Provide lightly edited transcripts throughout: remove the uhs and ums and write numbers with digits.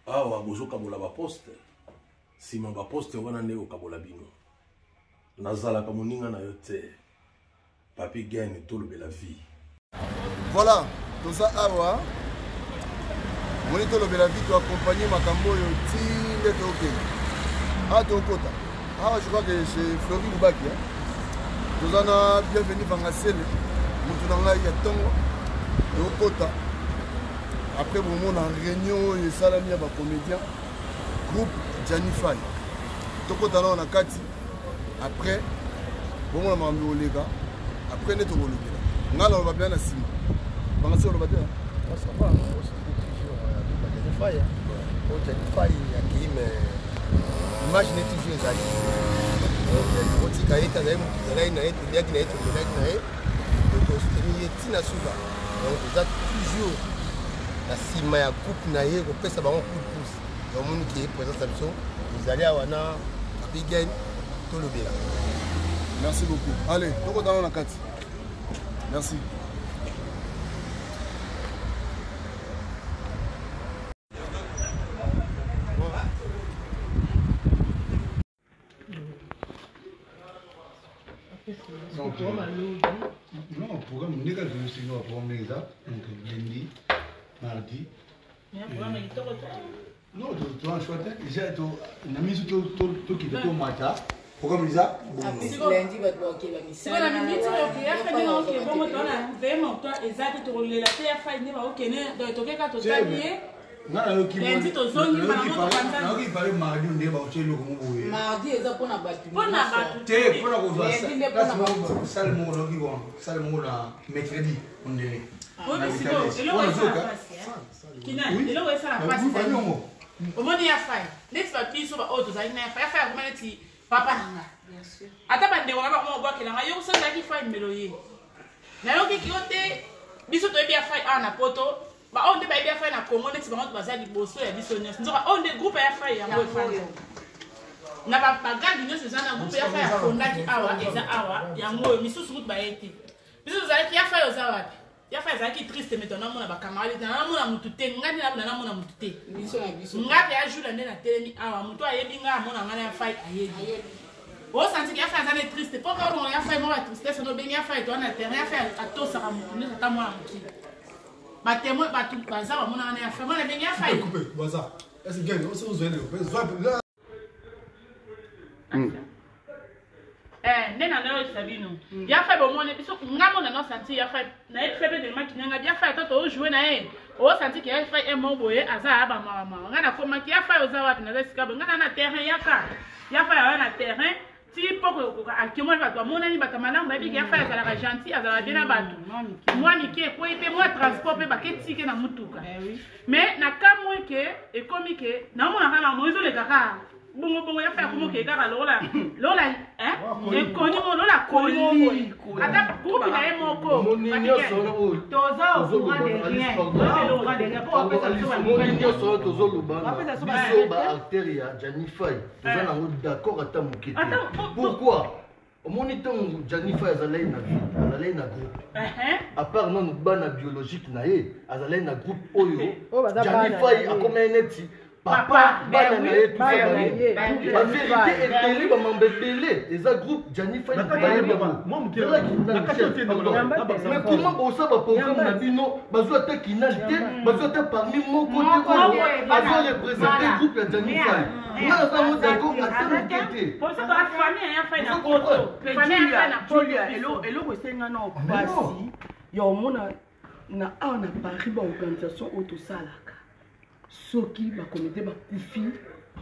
awa bozo kabola ba poste sima ba poste wana ndeko kabola bino nazala ka moninga na yo te papi gagne tout le la vie. Voilà tout ça awa monito le la vie to accompagner makambo yo tinde to ok a to kota awa je crois que c'est Flori Lubaki nous en bienvenue Vangasele mutu nanga ya tongo to kota. Après, bon, on a en réunion, et salami à ma comédien, groupe Janify. Toko tala on a Kati. Après, bon, on a mamie au lega. Après, on est au lega. On a le bien à Sima. On a le bien. Ça va, Janify. Janify, il y a qui, mais imaginez toujours ça. On dit qu'il y a des gens qui ont toujours la cima ya coupe na ye ko pesa ba on coup de pouce donc mon qui est présent Samson vous allez à wana Abigail tout le bien. Merci beaucoup. Allez, toko dans la 4. Merci. Non, le programme n'est pas le signal pour exact, donc lundi, mardi. Non, tu as un choix. Déjà, tu as mis tout qui est au matin. Programme ça. Lundi, va te bloquer la mission. C'est la minute, ok. Après, nous, ok. Bon, on a vraiment toi, exact, tu roules la terre, fait, n'est pas ok. Donc, tu as tout taillé. Lundi, tu zones, il paraît mardi, on est battu le gros. Mardi, ils ont pour la battu. Pour la battu. Pour la battu. Salmo, Salmo, mercredi, on est. Oui, mais c'est bon. Et là, on est ça. Kina, et là, on est ça la passe. Au moins, il y a fait. Laisse pas plus sur l'autre, ça y est, il y a fait comment tu papa nanga. Bien sûr. Attends, pas de voir comment on voit que la maillot, ça, là, qui fait une mélodie. Là, on dit qu'il y a des bisous de bien fait en apoto. Bah, on dit bien fait en Congo, on est vraiment basé du bosso et du sonnier. Nous on est groupe à faire un peu de n'a pas gagné ce genre de groupe à faire un fondaki awa, et awa, et un mot, mais sous route baïti. Bisous, vous avez qui a fait aux awa. Il y a fait ça qui est triste, mais on a mon camarade, on a mon amouté, on a mon amouté. On a joué la nez à télé, à mon toit, et bien, mon amana fight à Yedi. Au senti qu'il y a fait ça triste, pourquoi on a fait moi tristesse, on a bien fait, on a terrain fait à tout ça, on a moi qui. Ma témoin, tout bazar, mon année à faire, on a bien fait. Coupé, bazar. Est-ce que vous avez nena na yo sabino ya fa bo mone biso ngamo na no santi ya fa na e febe de makinanga ya fa toto o jouer na e o santi ki ya fa e mo boye aza aba mama ngana ko maki ya fa yo za wapi na za sikabo ngana na terrain ya fa ya na terrain ti poko ko akimo ba to mona ni batamana ba bi ya fa ya la gentil azala bien abatu moi ni ke ko ipe moi transport pe ba ke tike na mutuka mais na kamwe ke e komi ke na mona kama moizo le kaka bongo ya fa como que kaka lola e koni mo lola koli ata kupi na emoko toza o moins de rien le roi de rien pour que ça soit monio tozo lubanga biso ba arteria Janify toza na d'accord ata mokete pourquoi au moniteur Janify azalai na groupe à part non bana biologique na ye azalai na groupe oyo Janify akomene neti papa bana na ye tout ça la vérité est terrible mambebele les groupe Janify mais comment bossa ba programme na bino bazwa ta kinalité bazwa ta parmi mon côté bazwa représenter groupe ya Janify na ça mo d'accord na tête pour ça ba famille ya fa na poto famille ya na poto elo ko senga na opasi ya omona na ana Paris ba organisation auto salaka soki ba comité ba kufi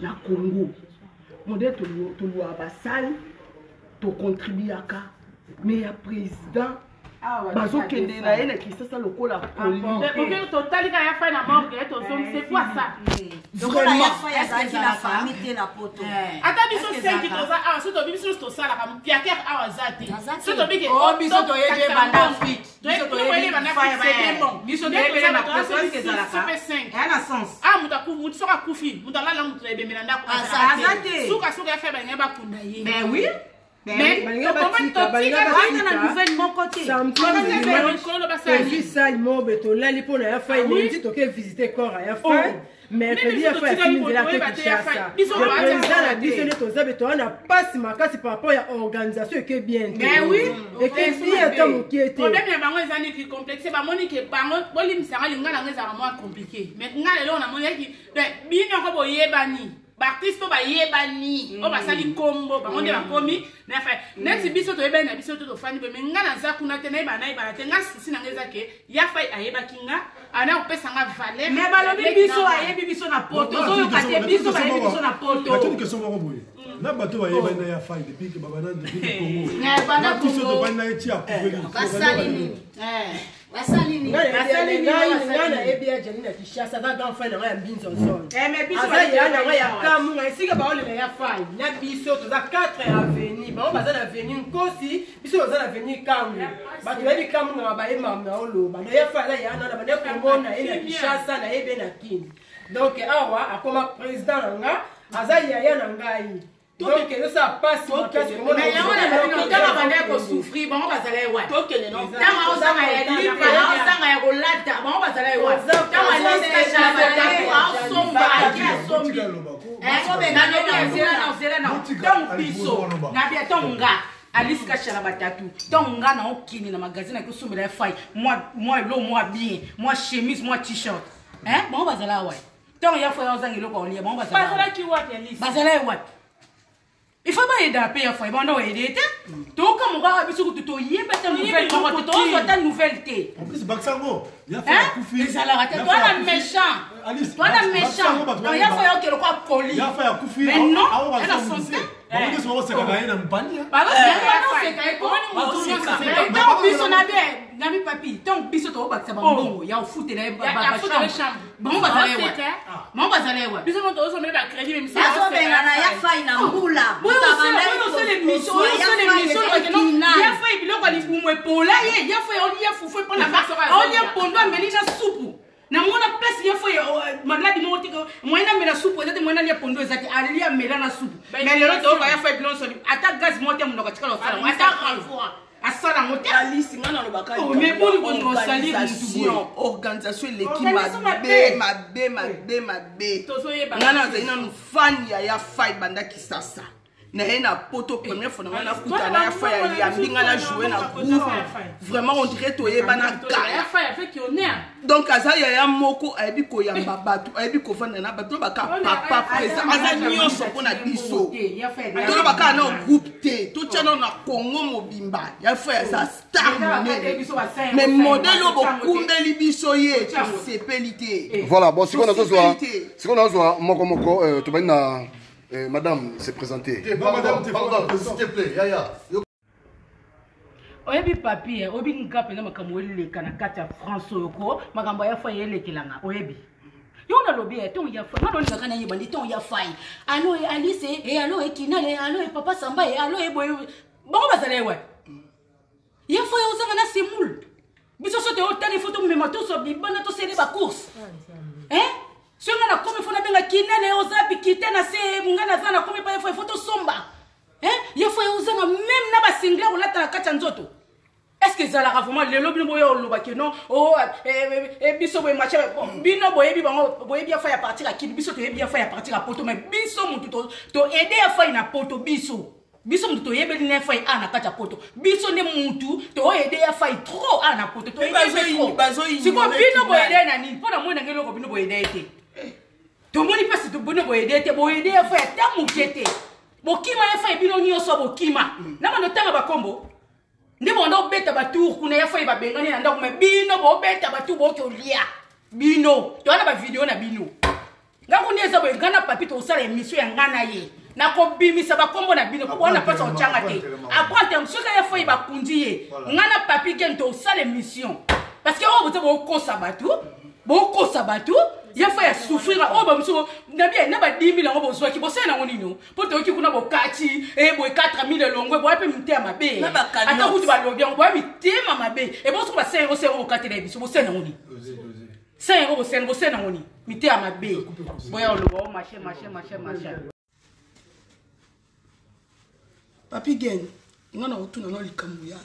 na Congo modèle to loi basal to contribuaka mais ya président bazo kende na ene ki sasa lokola poli ok total ka ya fa na morgue to so c'est quoi ça donc la ya fa ya ça qui la famille la poto ata biso 5 to za so to biso to sala ka piaker awazati so to bike o biso to yebe banda fit biso to yebe banda fit c'est bon biso to yebe na poto ke za la ka na sens mutu soka kufi mutu la mutu yebe melanda ko azate suka ya fa ba ngeba kunda ye mais oui mais na nouvelle mon côté ça il m'a beto là il pour la fa il dit to que visiter corps ya fa mercredi ya fa simizela te Kinshasa le président la biso ne tozabe to na passe makasi par rapport à organisation que bien mais oui et que bien comme qui était problème ya bango ezani ki complexe ba moni ke bango bolimisa linga na ngeza vraiment compliqué mais ngale lo na moni ki bino ko boyebani Baptiste ba yebani o basali kombo bango nde bakomi na fa neti biso to yebani na biso to fani be nga na za kuna te na yeba na yeba te nga sisi na ngeza ke ya fa ayeba kinga ana opesa nga valeur mais balobi biso ayebi biso na poto oyo kate biso ba yebi biso na poto la toni question moko boye na bato ba yeba na ya fa depuis que baba na depuis Congo na bana biso to bana eti a couvrir basalini basalini ngana ebia Janina Kinshasa za grand frère na ya Mbinzo zone mais biso ba ya na ya kamu esika ba ole ya fa na biso to za 4 avenue ba baza na avenue Nkosi biso baza na avenue Kamu ba to yebi Kamu na ba ema na olo ba ya fa ya na ba na komona ina Kinshasa na ebe na Kini donc awa akoma président nga aza ya na ngai donc ça passe mais ya wana na kama banda ko souffrir bango bazala ewa tokele no tama osanga ya lipa osanga ya kolata bango bazala ewa tama liste chama ta somba akia sombi sobe na no zela na donc biso na bia tonga Alice Chala batatu tonga na okini na magazine ko somba ya fai moi lo moi bien moi chemise moi t-shirt bango bazala ewa tonga ya fai osanga iloko olia bango bazala ki wapi Alice bazala ewa il faut pas aider à payer faut bon aider donc comme on va biso to yeba ta nouvelle to ta nouvelle té en plus Baksango il a fait Koufi ça la raté toi la méchant toi la méchant il a fait que le quoi colis il a fait Koufi mais non elle a son té on dit souvent c'est quand na mpani pas c'est quand comment ni biso na bien nami papi donc biso to ba tsaba mbongo ya foot na ba chambre bon bazala ewa biso no to so me ba crédit même ça so benga na ya fa ina mbula on les missions ya fa biloko libumwe pola ye ya fa on ya fufu pour la masse on ya pondo melina soupe na mona place ya fa maladi no tiko moina mela soupe ezate moina ya pondo ezate alia mela na soupe mais le to ba ya fa bilon so ata gaz mote muno ka tikala sala ata renvoi asala mote Alice ngana lo bakali mais pour le salir organisation l'équipe mabé ngana zaina no fan ya fight banda Kisasa na ena poto première fois na kuta na ya fight ya mbinga na jouer na groupe vraiment on dirait to yeba na ya fight avec honneur donc azaya ya moko ayebi ko yamba batu ayebi ko vanda na batu baka papa président azanyo soko na biso to baka na groupe te to tchana na Congo mobimba ya fight sa star mais modèle bokumbeli biso ye sepelité voilà bon si on a zo moko to bana madame s'est présentée. Madame, s'il te plaît, Yaya. Oyebi papier, oyebi ngape na makambo eleka na kati ya France yoko, makambo ya fa yelekelanga, oyebi. Yo na lobi ton ya fa, ngalo ngaka na yebandi ton ya fa. Allo Alice et allo Kinale, allo papa Samba et allo boy. Bongo bazale we. Ya fa yo zanga na semul. Biso sote o tani photo mema to so bibana to sele ba course. Si on a comme fona benga Kinale ozapi kite na se ngana zana comme pa fa photo somba. Ya fa yo zanga même na ba singler o lata na kati nzoto. Est-ce que ça la vraiment le lobby boyo loba que non biso boy match bino boyebi bango boyebi ya fa ya partir à qui biso to yebi ya fa ya partir à poto mais biso mutu to aider ya fa na poto biso mutu to yebeli na fa a na kati ya poto biso ne mutu to aider ya fa trop a na poto to aider si ko bino boyebi na ni pona mo na ngelo ko bino boyebi ete to moni pasi to bino boyebi ete boyebi ya fa ta mukete bokima ya fa bino nyoso bokima na mano tanga bakombo ndimo ndo beta batour kuna ya fa ba bengani na ndako me bino bo beta batu bo ko lia bino to ana ba video na bino ngako ndeza bo ngana papi to sala émission ya ngana ye na ko bimisa ba kombo na bino ko na pasa ochanga te après terme soka ya fa ba kundi ye ngana papi gen to sala émission parce que o bote bo ko sabatu ya fa ya souffrir o ba mso na bien na ba 10000 ngo bo zwa ki bo sena ngoni no po to ki kuna bo kati bo 4000 longwe bo ape mtema mabe ata kuti ba lobi ngo bo mitema mabe bo so ba 5 o kati na biso bo sena ngoni 5 bo sena ngoni mitema mabe bo ya lo bo marché papi gen ngana otuna no likambo ya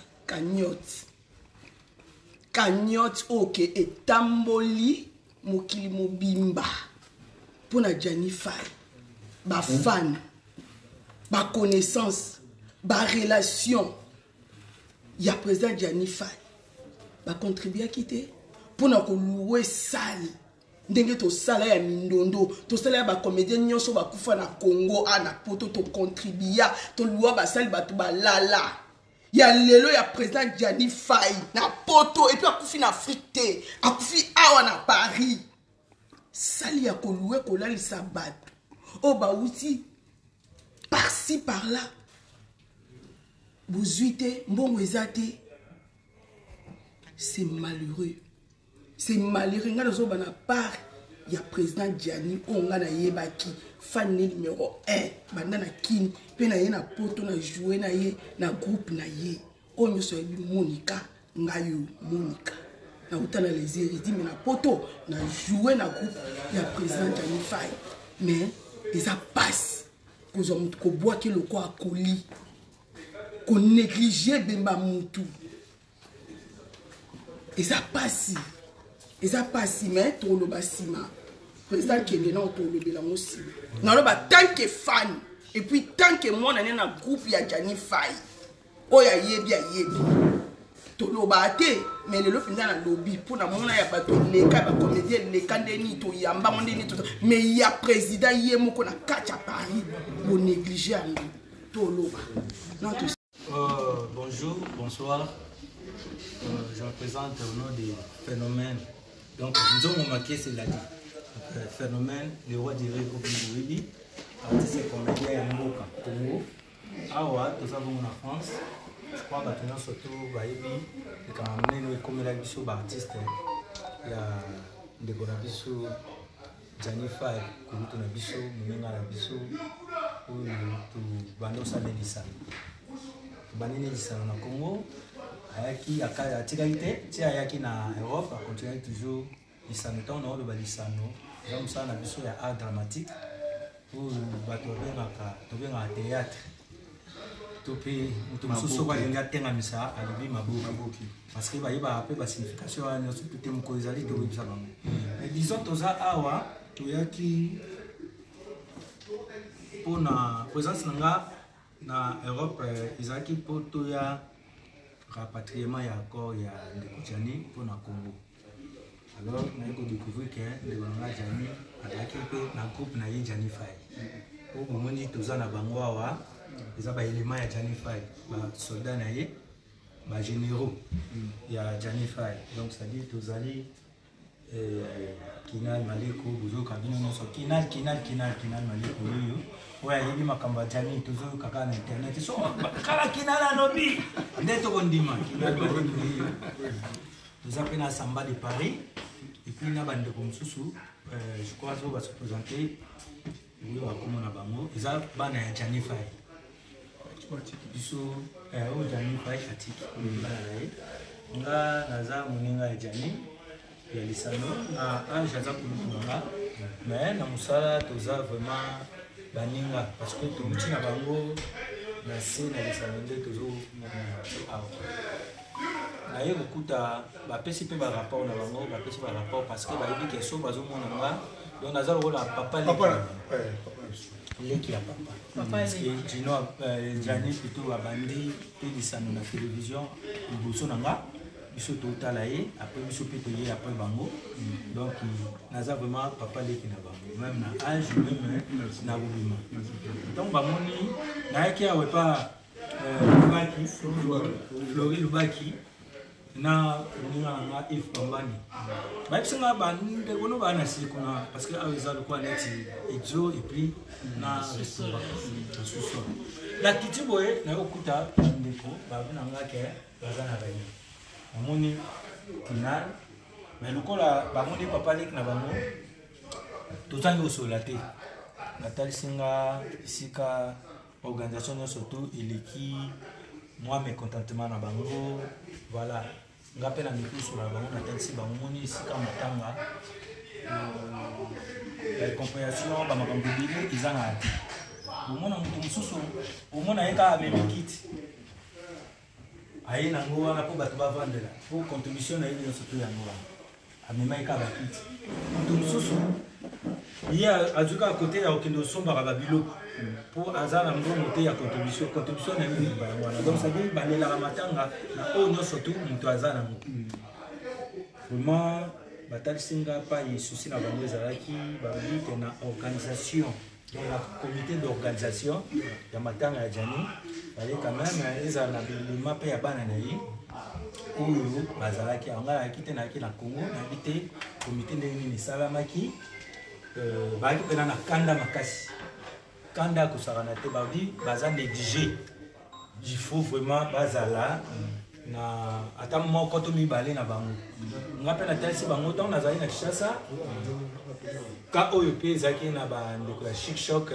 cagnotte oke etamboli mokili mobimba pour na Janify ba fan ba connaissance ba relation ya président Janify ba contribuer à quitter pour na ko louer salle ndenge to sala ya mindondo to sala ya ba comédien nyonso ba kufa na Congo ana poto to contribuer to louer ba salle ba to ba lala ya lelo ya président Janify na poto et puis a kufi na Afrique te a kufi awa na Paris sali ya ko louer ko lali sabat o ba uti par-ci par-là bozuite mbongo ezate c'est malheureux. C'est malheureux. Nga nazo bana part ya président Gianni onga na yebaki fan numéro 1 banda na kin pe na ye na poto na jouer na ye na groupe na ye onyo so yebi Monica ngayo Monica na utana les héritiers mais na poto na jouer na groupe ya président Gianni Faye mais ça passe ko mutu ko bois ke loko akoli ko négliger bemba mutu et ça passe. Et ça passe, mais tout le basima. Président qui est là, tout le bélan aussi. Non, tant que fan, et puis tant que moi, on est dans un groupe, il y a Janify. Oh, il y a yebi. Tout le bâté, mais le fin dans le lobby, pour la monnaie, il y a pas de l'écart, il y a comédien, les candidats, il y a un bandit, mais il y a président, il y a mon qu'on a catch à Paris, pour négliger tout le bas. Bonjour, bonsoir. Je me présente au nom des phénomènes. Donc, nous avons marqué, c'est la phénomène, le roi du rêve au Bouili, artiste comédien à Mboka, Congo. Awa, nous avons en France. Je crois que nous surtout, Baïbi, et quand on est comme la bichou, artiste, il y a des Gonabichou, Janify, Kurutu Nabichou, Mouninga Nabichou, ou Banosa Nelissa. Banini Nelissa au Congo. Ayaki atikalité ti ayaki na Europe a continué toujours lisano na lo balisano comme ça na biso ya art dramatique pour bato benga théâtre to pe mutu mususu kwa linga tenga misa alibi mabuki parce que ba yeba pe ba signification ya surtout te mko ezali to webisa bango mais disons toza awa to yaki pour na présence na Europe ezaki pour to ya rapatriement ya corps ya Ndeko Gianni pour na Congo. Alors on a découvert que Ndeko Gianni avec un groupe na Gianni Faye. Pour moment ni toza na bango awa, les ba éléments ya Gianni Faye, ba soldats na ye, ba généraux ya Gianni Faye. Donc ça dit tozali Kinal Maleko bozo kabino so Kinal Maleko yo. Ouais, il y a des Gianni, tous les cas na internet. So, kala Kinal anobi. Ndeto bondima, Kinal bondima. Nous appelons à Samba de Paris. Et puis na bande comme Soussou, je crois que va se présenter. Oui, on va comment na bango. Ils a bana Gianni Faye. Biso o Gianni Faye atiki. Nga naza muninga Gianni. Ya lisano na jaza kulutunga. Mais na musala toza vraiment baninga parce que tout petit na bango na scène na lisanende toujours na ye kokuta ba pesi pe ba rapport na bango ba pesi ba rapport parce que ba yebi ke so bazo mona nga donc naza lo la papa leki ya papa parce que Gino Gianni plutôt abandi pe lisano na télévision liboso na nga biso totala ye après biso pe toye après bango donc naza vraiment papa leki na bango même na âge même na bobima donc bamoni nayaki awe pa Lubaki Flori Lubaki na nga Yves Bambani baipsinga bande kono bana sikuna parce que aweza lokwa neti exo et puis na restaurant na sous-sol la kitiboye na okuta ndeko babina ngake bazana bayi amoni Kinal mais lokola bamoni papa leki na bango tozangi osolate natali singa isika organisation surtout eleki moi mécontentement na bango voilà ngape na mikusu na bango natali si bango moni isika matanga la compréhension ba makambo bile izanga omona mutu mususu omona yeka amemikiti aye nango wana po bato bavandela po contribution na ye nyonso to yango wana amema yeka bakiti mutu mususu ye azuka à côté ya okende osombaka babiloko mpo aza na mbongo te ya contribution na nini bango wana donc cetadire balelaka matanga na oyo nyonso tu moto aza nango vraiment batalisi nga pai susi na bango ezalaki balobi ke na organisation donc la comité d'organisation ya matanga ya Jani bale quand même ezala na bilima mpe ya bana na ye oyo bazalaki yango ayaki te nayaki na Congo nayebi te comité ndenge nini esalamaki bayaki mpena na kanda makasi kanda akosakana te babi baza négligé il faut vraiment bazala na ata moko to mibale na bango nga mpe natalisi bango ntango nazali na Kinshasa ka oyo mpe ezalaki na bandeko ya Chic Choc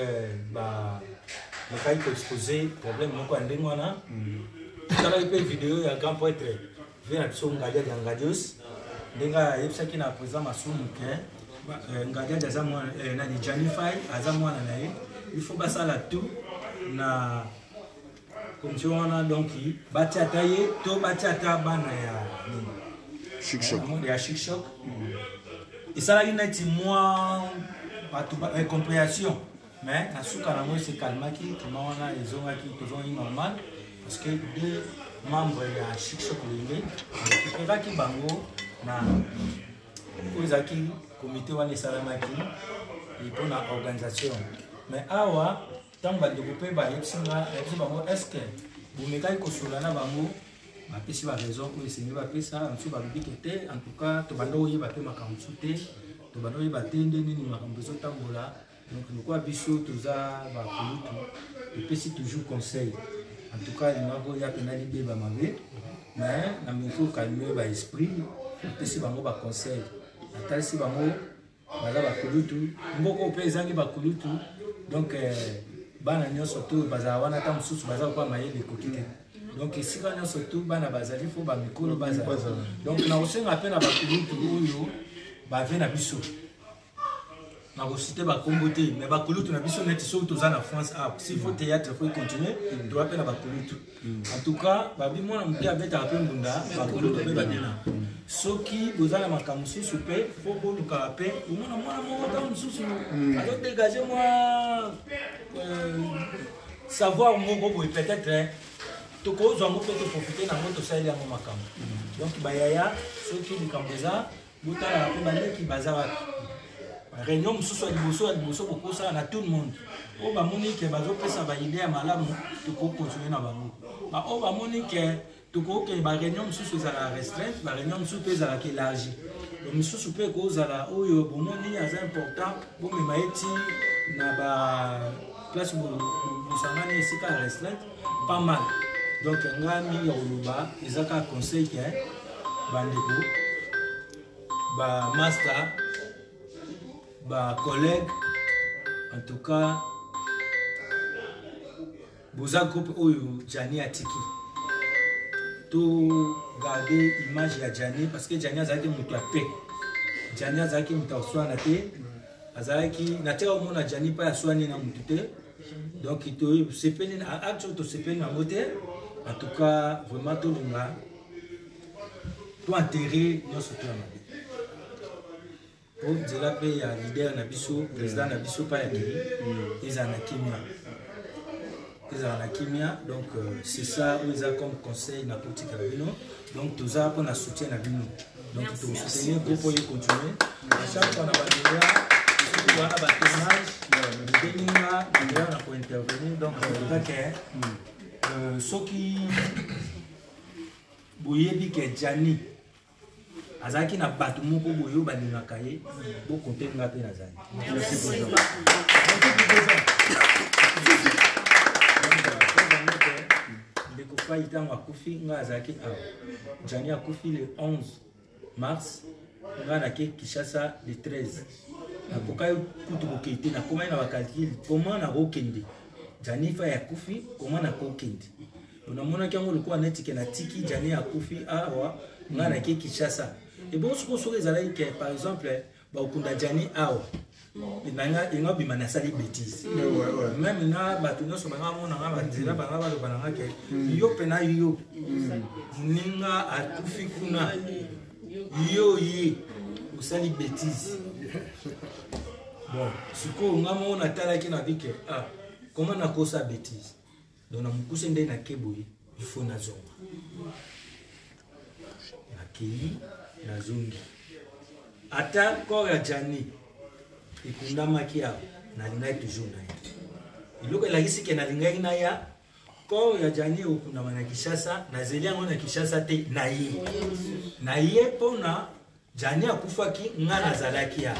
bakaki koexpose problème moko ya ndenge wana totalaki mpe video ya grand poètre ve na biso Ngadiadi ya Ngadios ndenge ayebisaki na président Masumu ke Ngadiadi aza mwana nani Jani Faye aza mwana na ye il faut basala tout na commission wana donc batia ata ye to batia ata bana ya Chic Choc esalaki neti mwa bato compréhension mais na suka nango esekalmaki tuma wana ezongaki tozongi normal parce que deux membres ya Chic Choc lenge ekiperaki bango na oyo ezalaki comité wana esalamaki mpona organisation mais awa ntango bandeko mpe bayebisi bango estce bomekaki kosola na bango bapesi baraison oyo esengi bapesa mosusu balobiki te en tout cas tobanda oyeba mpe makambo mosusu te tobanda oyeba te nde nini makambo ezotambola donc lokwa biso toza bakolutu topesi toujours conseil en tout cas lingako oya mpena libeba mabe mais na meko okalime baesprit topesi bango baconseil natalisi bango baza bakolutu mboko mpe ezangi bakolutu donc bana nyonso to bazala wana ta mosusu baza kopa mayele ekoki te donc esika nyonso to bana bazali fo bamikolo bazala donc nakosenga mpe na bakolutu oyo bave na biso nakosite bakombo te mais bakolutu na biso neti soki toza na France s'il faut théâtre faut continuer toza mpe na bakolutu en tout cas babi mwana moke abetaka mpe mbunda bakolutu mpe babina soki boza na makambo mosusu mpe fo bolukaka mpe omona mwana moko ntango mosusu azodégage mwa savoir moko boye peut-être tokozwa yango mpe toprofite nango tosaleli yango makambo donc bayaya soki likambo eza botalaka mpe baleki baza wapi réunion mosusu ya liboso bokosala na tout le monde oyo bamoni ke bazopesa baide ya malamu tokokontinue na bango oyo bamoni ke tokoke baréunion mosusu ezala restreinte baréunion mosusu mpe ezalaka élargi mosusu mpe ekozala oyo bomoni aza important bomema ye ti na baplace bosangani esika ya restreinte pas mal donc nga mingi ya koloba eza kaka conseil ke bandeko bamaster collègue en tout cas boza groupe oyo Jani atiki to garder image ya Jani parce que Jani azalaki moto ya paix Jani azalaki moto aswana te azalaki na te omona Jani pa aswani na motu te donc to sepeli na action to sepeli na mote en tout cas vraiment to linga to enterrer nyonso to na nzela mpe ya leader na biso président na biso pa ya kiri ezala na kimia donc c'est ça oyo eza comme conseil na politika na bino donc toza mpo na soutien na bino donc tosoutenir groupe oyo continue chaque fois na badeya soki wana batournage ndeninga badeya na kointervenir donc kake soki boyebi ke Jani azalaki na bato moko boyo balingaka ye bokonte nga mpe nazali ndeko Faye ntango akufi nga azalaki awa Jani akufi le 11 mars nga nake Kinshasa le 13 nakokai kutu kokei te nakomai na bakalkile koma nakokende Jani Faye akufi koma nakokende namonaki yango lokola netike natiki Jani akufi awa nga nake Kinshasa et bon soki ezalaki ke par exemple bakunda Jani awa inga bima nasali bêtise même nga bato nyonso banga monanga banzela banga baloba nanga ke yo pena yo ninga akufi kuna yo ye osali bêtise bon sikoyo nga moko natalaki na bike comment nakosa bêtise donc namokuse nde nakeboye il faut nazonga nakei nazongi ata corps ya jani ekundamaki awa nalingaki toujours na ye eloko elakisi ke nalingaki na ya corps ya jani ekundama na Kinshasa nazeli yango na Kinshasa te na ye mpona jani akufaki nga nazalaki ya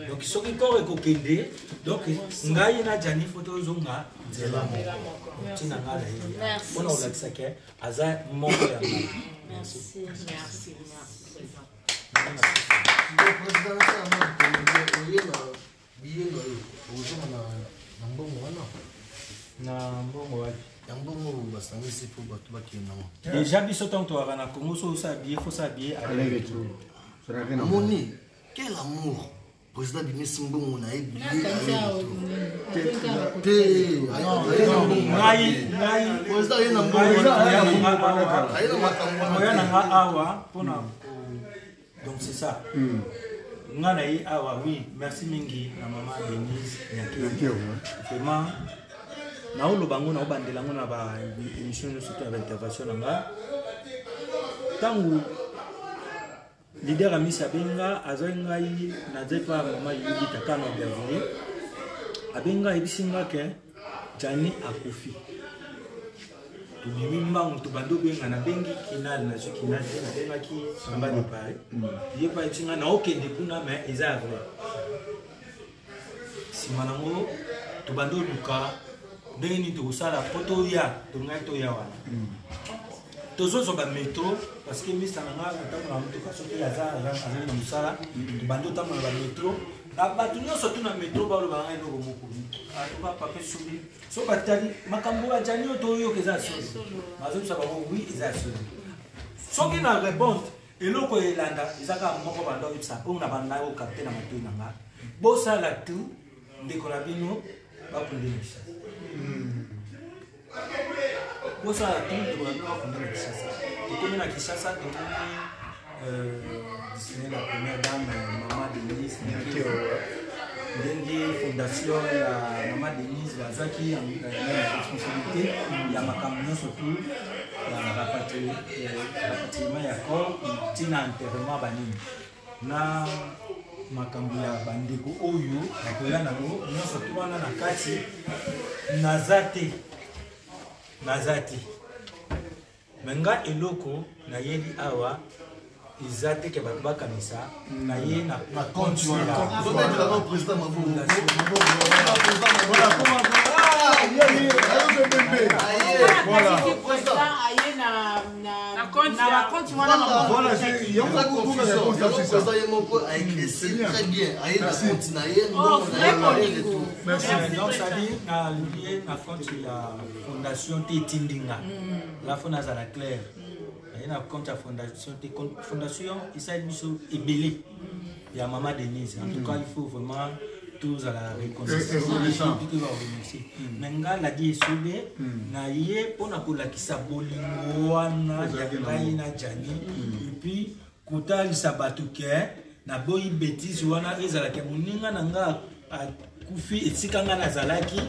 donc soki corps ekokende donc ngai na jani fo tozonga nzela moko ntina nga na ye mpona kolakisa ke aza moko ya ngai. Déjà biso tant to na Congo so s'habiller faut s'habiller avec retour. Moni, quel amour. Président Bimisi Mbongo na ebi. Président yena Mbongo. Donc c'est ça. Nganaï awa oui, merci mingi na maman Denise Nyaki. Vraiment na olo bango na obandela ngo na ba émission surtout avec intervention nga. Tangu leader ami Sabenga azoingai na zepa mama yubi takano bienvenue. Abenga ebisinga ke Jani akufi. Tubimi mbangu tubando benga na bengi kinal na kinal na benga ki samba de pare. Ye pa etinga na okende kuna mais eza vrai. Simanango tubando luka ndeni to sala photo ya to ngai to ya wana. Tozo so ba métro parce que misa nanga na mutu ka soki ya za na musala tubando tamo na ba métro. Abatu nyonso tuna métro ba lo ba ngai no moko. Atuba pape subi. So batali makambo ya Jani to yo keza solo. Mazo sa ba oui eza solo. Soki na répondre eloko elanda ezaka moko bando ipsa po na banda o capter na matu nanga. Bosa la tout ndeko na bino ba kundisha. Bosa la tout ndeko na bino ba kundisha. Tukomi na Kinshasa c'est la première dame maman Denise Dengue fondation ya maman Denise Bazaki en responsabilité ya makambo surtout ya rapatriement ya corps tina enterrement banini na makambo ya bandeko oyo akoya nango nyonso tu wana na kati nazate menga eloko na yeli awa izate ke bato bakamisa na ye na compte wana président Mabongo fondation Tindinga la fondation la claire il y a compte à fondation Issa Biso Ebele il y a maman Denise en tout cas il faut vraiment tous à la réconciliation menga la die sobe na ye pona kolakisa bolingo wana ya ngai na Jani et puis kotalisa bato ke na boyi bêtise wana ezalaka moninga na nga akufi esika nga nazalaki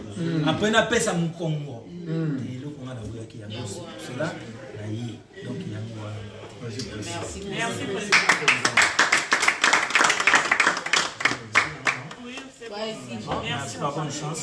après na pesa mokongo eloko nga naboyaki yango cela na ye donc yango wana merci merci pas bonne chance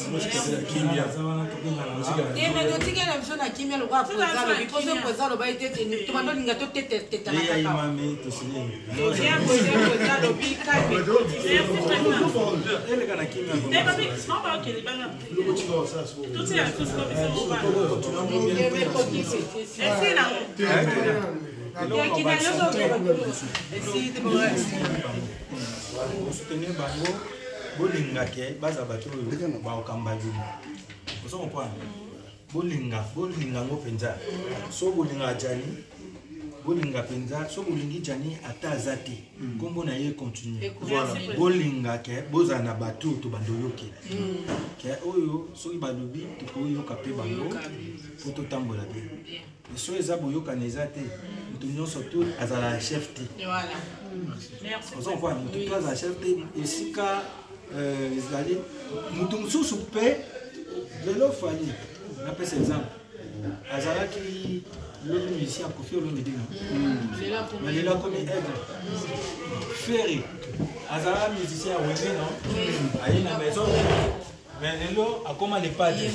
bolinga ke baza bato ba okamba bino oso comprendre bolinga ngo penza so bolinga Jani bolinga penza so bolingi Jani ata azati kombo na ye continue voilà bolinga ke boza na bato to bandoyoke ke oyo so ibalobi to ko yoka pe bango poto tambola bien so eza boyoka neza te to nyonso to azala chef te voilà merci oso comprendre to azala chef te esika ezali moto mosusu mpe lelo fali napesa exemple azalaki lobi musicien Koffi Olomide mais lelo akomi aigle Ferry azalaka musicien wenge non aye na maison mais lelo akoma le padre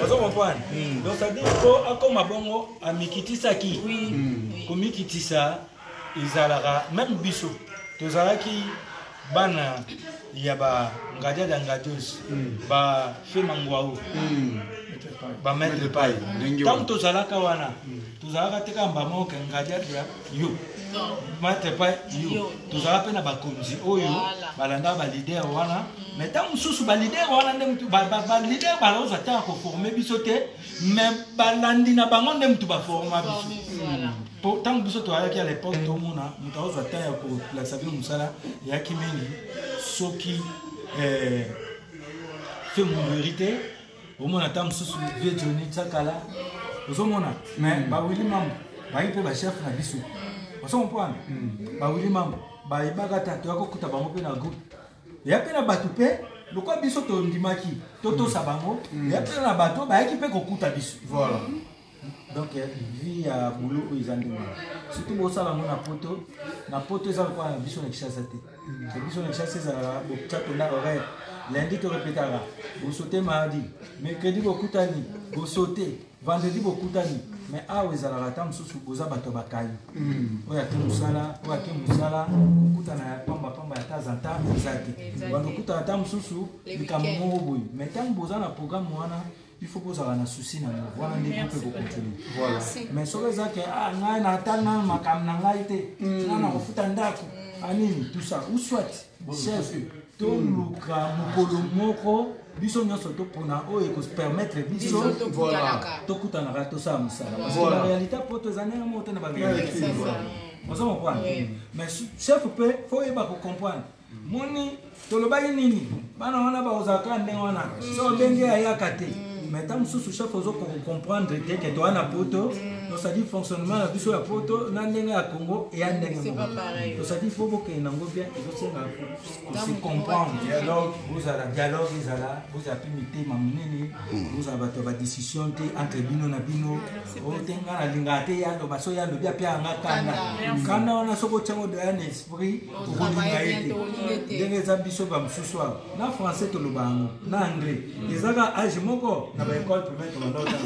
ozo comprendre donc ça dit ko akoma bongo amikitisaki komikitisa ezalaka même biso tozalaki bana ya ba ngadia da ngadios ba fe mangwao ba maître pai tant tozalaka wana tozalaka teka mbamo ke ngadia ya yo maître pai yo tozalaka pe na bakonzi oyo balanda ba leader wana mais tant mususu ba leader wana ndem ba leader baloza ta ko former biso te mais balandi na bango ndem tu ba former biso tant biso to ayaki à l'époque to mona mutaoza ta ya ko la sabino musala yaki mingi soki fait mon vérité au moins attend sous vieux Johnny Tsakala au moins mais ba Willy Mambo ba ipe ba chef na biso au point ba Willy Mambo ba ibagata to akokuta bango pe na groupe ya pe na batu pe lokwa biso to ndimaki toto sabango ya pe na bato ba yaki pe kokuta biso voilà. Donc vie à boulot aux andiments surtout au salon na poto ça quoi biso na chasse té c'est biso na chasse ça au chateau na horaire lundi to répétera vous sautez mardi mercredi beaucoup tani vous sautez vendredi beaucoup tani mais ah oui ça la ratam sous boza bato bakai oya ke musala kuta na pamba ya tazanta exact wando kuta ratam sous bikamongo boy mais tant boza na programme wana il faut poser un souci dans le voilà des groupes pour continuer voilà mais sur les autres ah ngai na tanga makam na ngai te na kofuta ndako anini tout ça ou soit chef to luka mukolo moko biso nyoso to pona o e ko permettre biso voilà to kutana rato ça musala parce que la réalité pour tes années mo te na ba réalité on s'en comprend mais chef peut faut y ba comprendre moni to lo ba nini bana wana ba ozaka ndenge wana so benge ayaka te mais tant sous chef faut comprendre que toi na poto donc ça dit fonctionnement la biso ya poto na ndenge ya Congo et ya ndenge c'est pas pareil donc ça dit faut que nango bien et donc c'est se comprendre dialogue vous à la dialogue vous à pimité mamunene vous à ba décision entre bino na bino o tenga na lingate ya ndo baso ya ndo bia pia ngakanda kana ona soko chango de un esprit pour lingaite ndenge za biso ba msuswa na français to lobango na anglais ezaka age moko na ba école primaire to ndota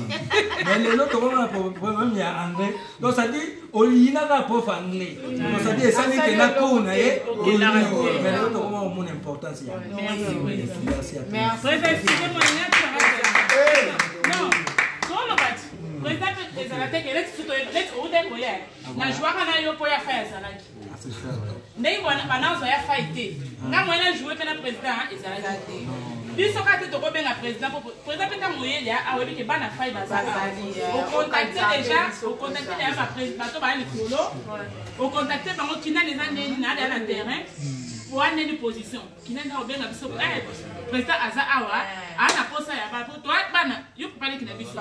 mais les autres on problème ya anglais donc ça dit olina ka prof anglais donc ça dit ça ni que na ko na ye mais les autres on mon importance ya merci non solo bat président ezalaka ke let's order ko ya na jouaka na yo po ya fa ezalaki ndenge banazo ya fight nga mwana jouer pe na président ezalaka te biso kati to ko benga président pe ta moyeli a webi ke bana fay bazali au contacter déjà ma président to ba ni kolo au contacter bango kinani za ndeni na ala terrain pour ane ni position kinani na obenga biso président aza awa ana posa ya ba to bana yo parler ki na biso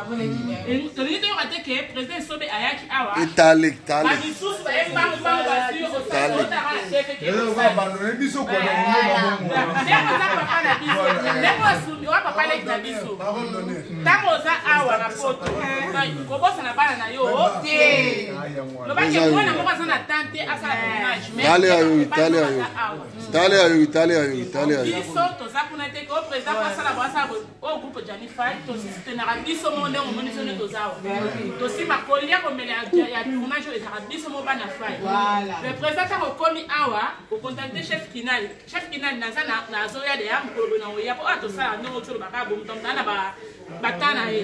to ni to kate ke président sobe ayaki awa itali ba biso ba embango ba sur au salon ta ra defeke ba bandone biso ko na papa leki na biso ntango oza awa na poto kobosana bana na yo te lobaki mwana moko aza na tante asala tournage biso toza kuna te ko président asala boasala oyo groupe janifai tositenaka biso mo ndenge omoni so nde toza awa tosimba kolia komela ya tournage oyo ezaka biso mo bana fai le président ntango okomi awa ocontacte chef kinali naza nazoya deya mokolobo na oya po oyo tosala ndenge otolo baka bomutana batana ye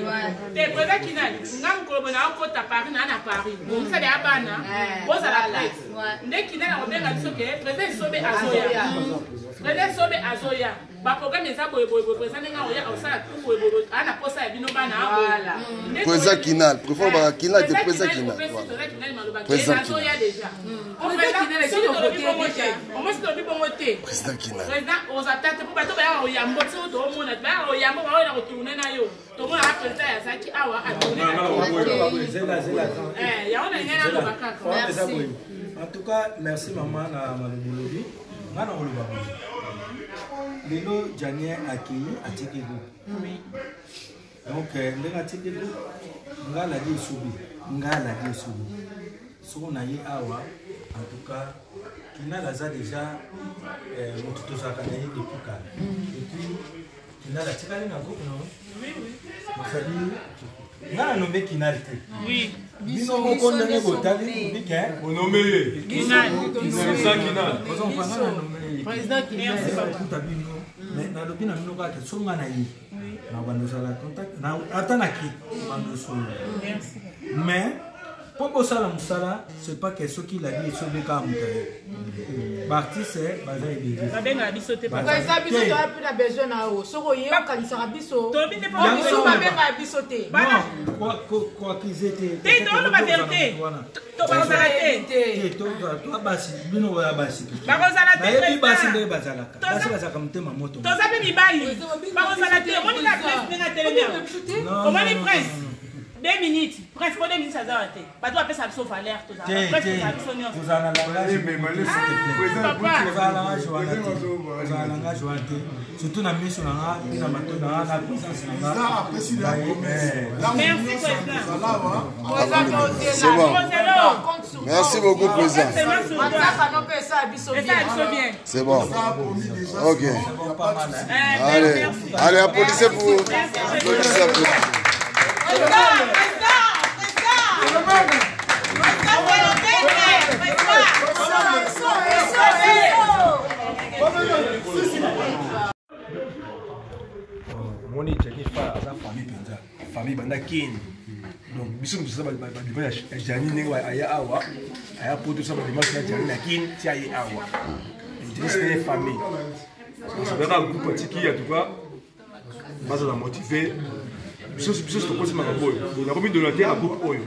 te président kinali nga mokolobo na okota paris na na paris bomisali ya bana bozala prete nde kinali akobenga biso ke président sobe azoya baprogramme eza boyeboyeboye président ndenge oya osala tu boyeboye ana posa ya bino bana président kinali préfère baka kinali te président kinali président azoya déjà omosi tolobi bongo te président ozatate po bato bayaka oyambo ti oyo toomona bayaka oyambo baoyena kotourne na yo tomonaka président yazaki awa atourne yango na ngai naloba kaka en tout cas merci maman na malobolobi nga na oloba lelo Janien accueilli à Tikego. Donc ndenge Tikego ngala di subi soko na ye awa en tout cas Kinal a déjà moto tozaka na ye depuis kala et puis Kinal atikali na groupe non oui nga nommé Kinal te oui bino moko ndenge botali bike onommé Kinal président Kinal kuta bino mais na lobi na bino ka ke songa na ye na bando sala contact na atanaki bando so mais pour bosala musala c'est pas que ce qu'il a dit sur le cas mutaye l'artiste baza ebele babenga biso te président biso to a plus la besoin na o soko ye okanisaka biso biso babenga biso te quoi qu'ils étaient te to ba vérité to bazala te to basi bino ba basi bazala te na basi nde bazalaka basi bazaka mutema moto to zabe mibali bazala te moni la presse na télé non moni presse 2 minutes, presque 2 minutes à Zarate. Pas toi, ça sauf alerte. Presque ça sonne. Vous en avez surtout dans la mission, dans la puissance. Merci, c'est bon. Merci beaucoup, président. C'est bon. Ok. Allez, applaudissez pour vous. Moni Jennifer aza famille penza famille banda kin donc biso musa ba Jani ningo aya awa aya poto sa ba dimanche na Jani na kin ti aye awa c'est famille ça va un groupe tiki en tout cas base la motiver biso to kosi makambo na komi de la terre groupe oyo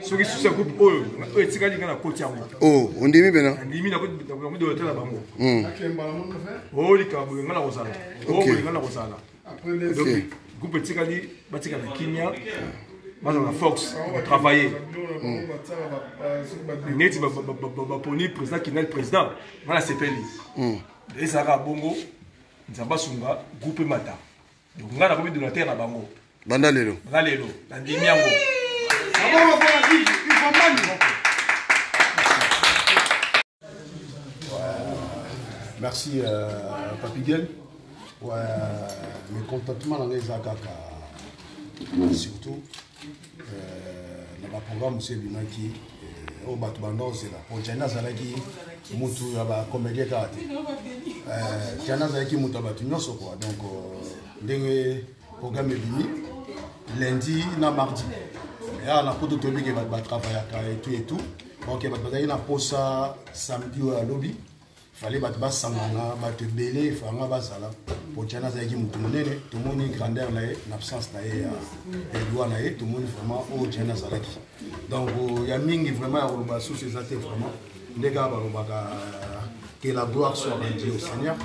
soki sous un groupe oyo etikali ngana koti yango oh ondimi bena ondimi na komi de la terre bango oh likabo ngana kozala oh ngana kozala donc groupe etikali batika na Kenya base la Fox travailler neti ba poni président Kinal président voilà c'est peli et ça va bongo nzamba sunga groupe mata donc ngana komi de la terre bango banda lelo na ndimi yango merci Papi Guel mais contentement dans les akaka surtout dans le programme monsieur Binaki au batu bando c'est là pour Jana Zalaki mutu ya ba comédien kate Jana Zalaki mutu batu nyoso quoi donc ndenge programme bini lundi na mardi et là on a poto tobi que va travailler et tout donc va travailler na posa samedi au lobby fallait battre sangana battre belé fanga basala pour Jana Zalaki mutu monene tout le monde grandeur là l'absence là et doit là tout le monde vraiment au Jana Zalaki donc il y a mingi vraiment au sous ces athées vraiment les gars que la gloire soit rendue au Seigneur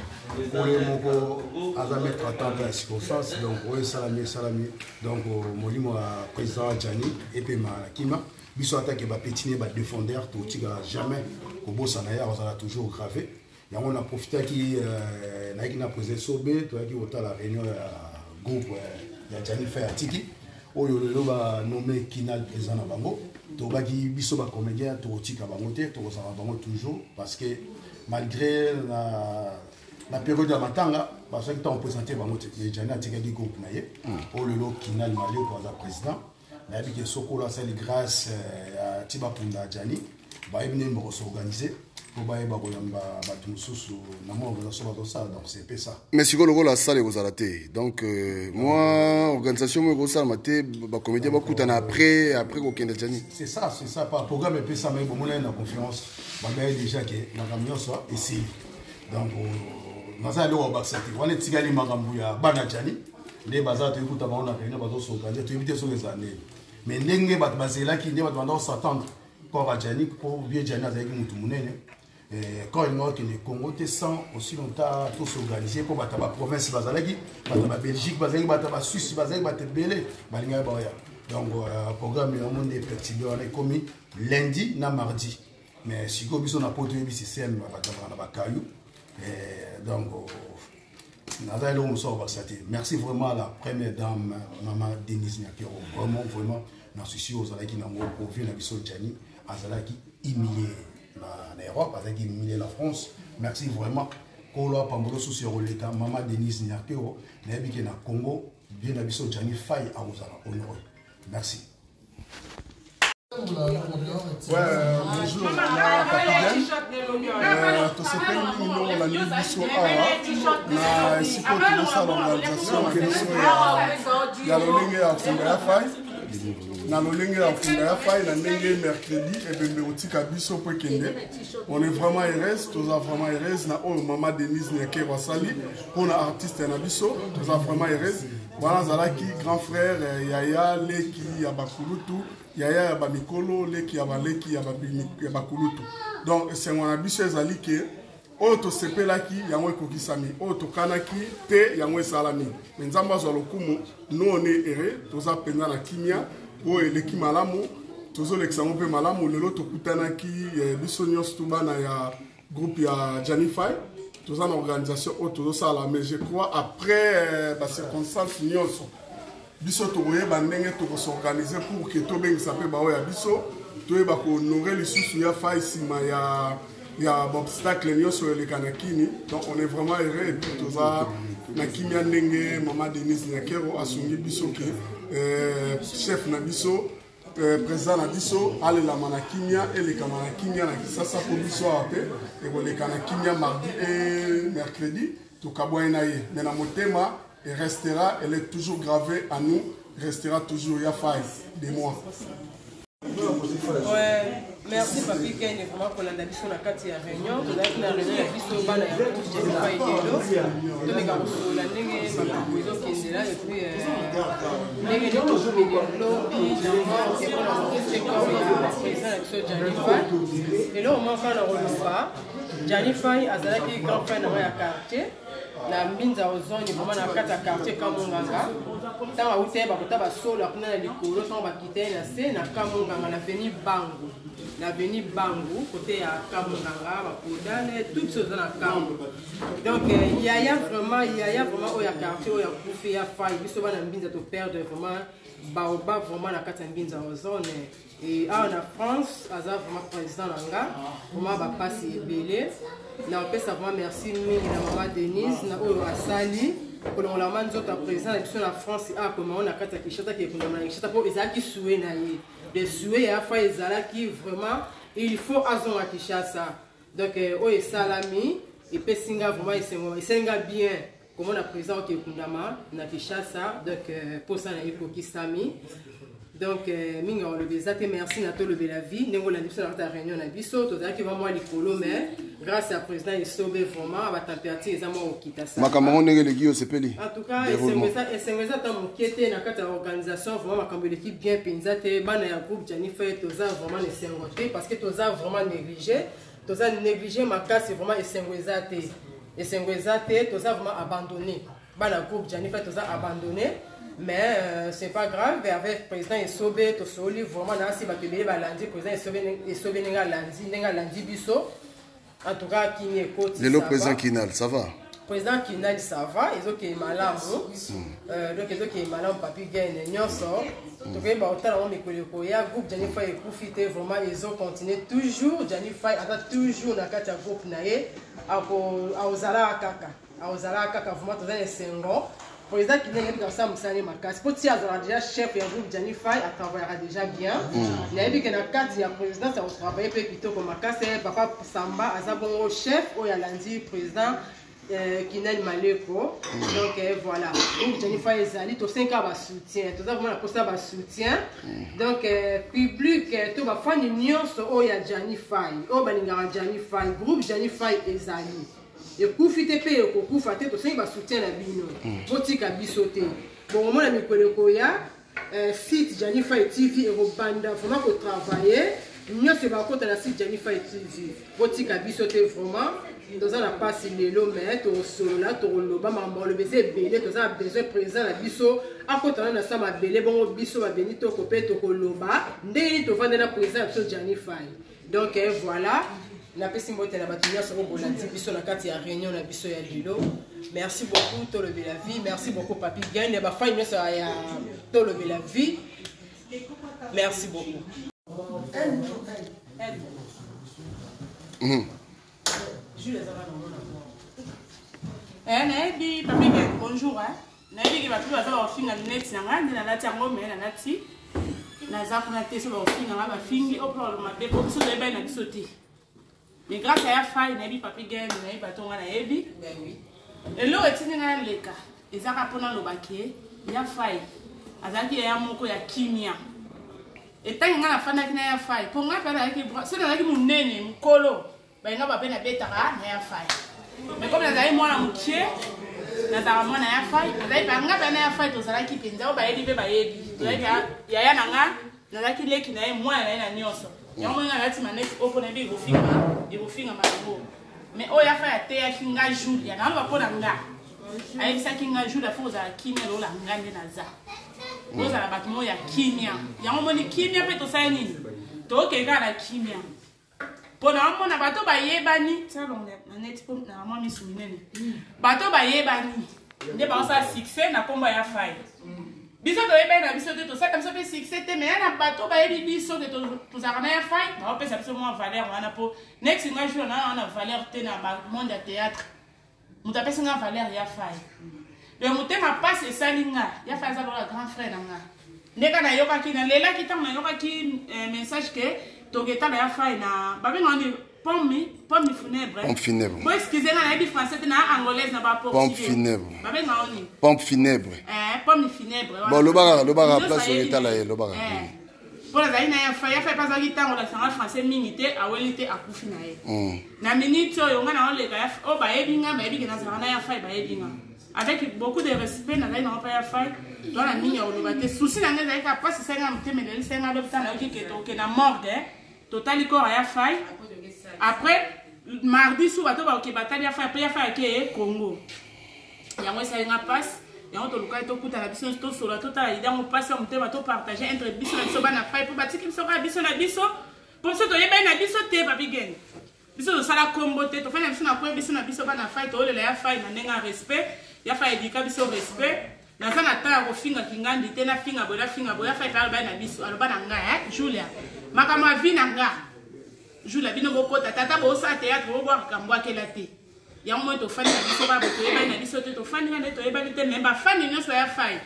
pour les mots à mettre à temps de circonstance donc oui salami donc molimo à président Jani et puis Kima biso attaque va pétiner va défendre tout jamais au boss en ailleurs on a toujours gravé et on a profité qui n'a posé sobé toi qui autant la réunion groupe il y a Jani fait atiki oyo lelo ba nommé Kinal président na bango to ba ki biso ba comédien to tika bango te to za bango toujours parce que malgré la période de matanga parce que temps présenté bango te mais Jani atika di groupe na ye oyo lelo Kinal malé pour la président na bi ke sokola c'est grâce à Tiba Punda Jani ba ibne mo s'organiser pour ba ba koyamba batu mususu na mo organisation ba ça donc c'est peu ça mais si ko la salle ko zalaté donc moi organisation mo ko ça maté ba comité ba kutana après ko kende Jani c'est ça par programme peu ça mais bon on a une conférence ba déjà que na camion soit ici donc naza lo ba accepter on est tigali makambu ya bana Jani les bazar to ikuta ba on a réunion ba so organiser to éviter so les années mais ndenge ba bazela ki ndenge ba doit s'attendre pour Jani pour bien Jani avec mutu munene quand il nord que le Congo te sans aussi longtemps tout s'organiser pour battre la province bazalaki battre la Belgique bazalaki battre la Suisse bazalaki battre belé balinga ba ya donc programme au monde est perturbé on est commis lundi na mardi mais si go biso na poto yebi système battre na ba caillou donc Merci vraiment à la première dame, Maman Denise Nyakero. Vraiment, vraiment, dans ce souci aux Alaki Nango, pour vivre la mission de Gianni, Azalaki humilié en Europe, Azalaki humilié la France. Merci vraiment. Kolo Pambolo sur Oleka, Maman Denise Nyakero, Nabi na Congo, bien la mission de Gianni Faye à Ozala, honoré. Merci. Ouais, bonjour, tout ce pays, nous, la mission A, ici, pour tout ça, l'organisation, il y a le ligne à Fundaya Faye, na lolenge ya Fundaya Faye, na ndenge mercredi, et bien, Béotika Bisso Pekende. On est vraiment heureuse, tous vraiment heureuse, na Maman Denise Nyake Wasali, pour l'artiste na Bisso, tous vraiment heureuse. Voilà, Zalaki, grand frère, Yaya, Leki, Yabakulutu. Yaya yaba mikolo leki yaba kulutu. Donc c'est mon habitude ezali ke oto sepelaki yango ekokisami oto kanaki te yango esalami. Mais nzamba zo lokumu nous on est heureux toza penza na kimia o eleki malamu tozo leksango pe malamu lelo tokutanaki biso nyos tubana ya groupe ya Gianni Faye toza na organisation o tozo sala mais je crois après ba circonstances nyonso biso toye bandenge to s'organiser pour que to beng sape ba ya biso to ba ko honorer les sous ya Faye sima ya obstacle nyonso le kanakini. Donc on est vraiment heureux et puis toza na kimia ndenge Maman Denise Nyakero asungi biso ke chef na biso président na biso ale la manakimia et le kanakimia na kisasa pour biso ape et ko le kanakimia mardi et mercredi to kabwa ye mais na motema et restera, elle est toujours gravée à nous, restera toujours Faye de moi. Ouais, merci Papi Ken, vraiment pour l'adaptation de la carte de la réunion. Nous avons la réunion de Bisso Bana et Gianni Faye de l'eau. Nous avons la ligne et puis et là, on m'a fait un repas. Gianni Faye a été grand frère dans la quartier. La mbinza ozoni vraiment na kata quartier Kamonganga tanga ute ba kota ba solo kuna na likolo tanga ba kite na se na Kamonganga na veni bangu côté ya Kamonganga ba kodane toutes choses na Kambo. Donc il y a vraiment au ya quartier au ya kufi ya Faye biso ba na mbinza to perdre vraiment ba vraiment na kata mbinza ozone. Et en France, Aza vraiment président Langa, vraiment ba passe belé. Na on peut savoir merci mingi na Maman Denise na oyo asali pour le moment nous autres président de la France a comment on a kata kishata qui est comme na kishata pour ezaki soué na ye de soué ya fa ezalaki vraiment il faut azon a kishasa donc oyo salami et pesinga vraiment esenga bien comment on a président qui est kundama na kishasa donc pour ça na ikokisami. Donc, minga on le bezate merci na to le la vie nengo la biso na réunion na biso to zaki vraiment likolo mais grâce à président il sauve vraiment ba température ezamo okita ça makambo ndenge leki osepeli en tout cas esengeza ta mokete na kata organisation vraiment makambo l'équipe bien penzate bana ya groupe Gianni Faye toza vraiment les sengoté parce que toza vraiment négligé makasi vraiment esengezate toza vraiment abandonné bana groupe Gianni Faye toza abandonné. Mais c'est pas grave, avec le président Esobé, Tosoli, vraiment, si le président Esobé n'est lundi biso. En tout cas, qui n'est pas. Le président Kinal, ça va? Le président Kinal, ça va. Ils ont qui est malade. Donc, ils ont qui est malade, Papi Gagne, Nyoso. Donc, ils ont groupe Gianni Faye profité vraiment, ils ont continué toujours. Gianni Faye attend toujours dans le groupe Naye. À Ozala Kaka, vraiment, tous les 5 ans. Le président qui vient comme ça, Moussani Makas. Pour si il déjà chef et un groupe Gianni Faye, il travaillera déjà bien. Il y a dit que dans le cadre du président, ça va travailler plutôt comme Makas. Papa Samba, Azabongo chef, où il y a lundi président Kinel Maleko. Donc voilà. Donc Gianni Faye est allé, tout 5 ans soutien. Tout ça, vraiment, pour ça, soutien. Donc, public, tout va faire une union sur il y a Gianni Faye. Oh, Baningara Gianni Faye. Groupe Gianni Faye est allé. Et profitez pas de profiter tout ça il va soutenir la bino botika bisoté bon moi la mikoleko ya site Gianni Faye TV et Robanda vraiment pour travailler nous c'est pas contre la site Gianni Faye TV botika bisoté vraiment dans la passe lelo mais to solo là to loba mambo le baiser belé to ça besoin présent la biso à côté na ça ma belé bon biso va venir to kopé to koloba ndé to vendre la présent sur Gianni Faye donc voilà. na pesi mbote na bato nyonso bolandi biso na kati ya réunion na biso ya lelo. Merci beaucoup Tolobe la vie, merci beaucoup Papi Gagne ba fami nyonso ya Tolobe la vie. Merci beaucoup. Naebi Papi Gagne bonjour naebi ki bato baza bafinga net na nga na lati yango me na lati naza kuna te so bafinga nga bafingi opolo mabe ko biso toyeba na biso te. Mais grâce à la faille, naebi Papi Gagne naebi bato nga naebi. Elo etini nga leka ezaka pona lobake ya faille azaki ya moko ya kimia. Etangi nga na fana kina ya faille po nga pala yaki so na yaki munene mkolo bainga bape na betaka na ya faille. Mais comme nazali mwana mukie nazala mwana ya faille nazali pa nga na ya faille tozalaki penza bayebi pe bayebi tozalaki ya na nga nazalaki leki na ye mwana na ye na nyonso yango nga lati maneti oko na bi ibofinga mago. Mais oya faille te ya kinga Julia na ba pona nga ayebisaki nga Julia fo ozala kimia lola nga nde naza ozala bato mo ya kimia yango moni kimia pe tosala nini tokeka na kimia pona mona bato bayebani salon na net pom na mwa misu minene bato bayebani nde ba sa succès na komba ya faille biso toyebani na biso te tosala biso pe succès te mais na bato bayebi biso ke tozala na ya faille ba opesa biso mwa valeur wana po next nga jour na valeur te na ba monde ya théâtre muta pesa nga valeur ya faille le mutema passe esali nga ya faille za lola grand frère na nga ndeka na yoka ki na lela ki tam na yoka ki message ke togeta na ya faille na babe ngani pomme funèbre. Pompe funèbre. Bon, excusez-moi, na bi français na angolaise na ba portugais. Pompe funèbre. Babe ngani. Pompe funèbre. Pomme funèbre. Bon, lobara place togeta la lobara. Pour la zaina ya faille pas za gitango la sanga français minité awelité akufi na ye. Na minute yo ngana oleka ya o ba yebinga ba yebinga na zanga ya faille ba yebinga. Avec beaucoup de respect na zaina pa ya faille. Dans la mine au lobate souci na ngeza ka passe senga mtemele senga l'hôpital na ki ke na morgue total corps ya faille. Après mardi sous bato ba okebata ya faille ya faille ke Congo. Yango ça nga passe yango to luka to kuta na biso to solo to ta idango passe on te bato partager entre biso na biso bana faille pour batiki biso ka biso na biso pour so to yeba na biso te Papi Gagne. Biso to sala kombo te to fanya biso na ko biso na biso bana faille to olela ya faille na ndenga respect ya faille dika biso respect. Naza na ta kofinga kingandi te na finga boya faille par ba na biso aloba na nga Julia makama vi na nga Julia bino bokota tata bo sa théâtre bo boire kambwa kela te yango mo to fani na biso ba boto yeba na biso te to fani na to yeba te mais ba fani nyonso ya faille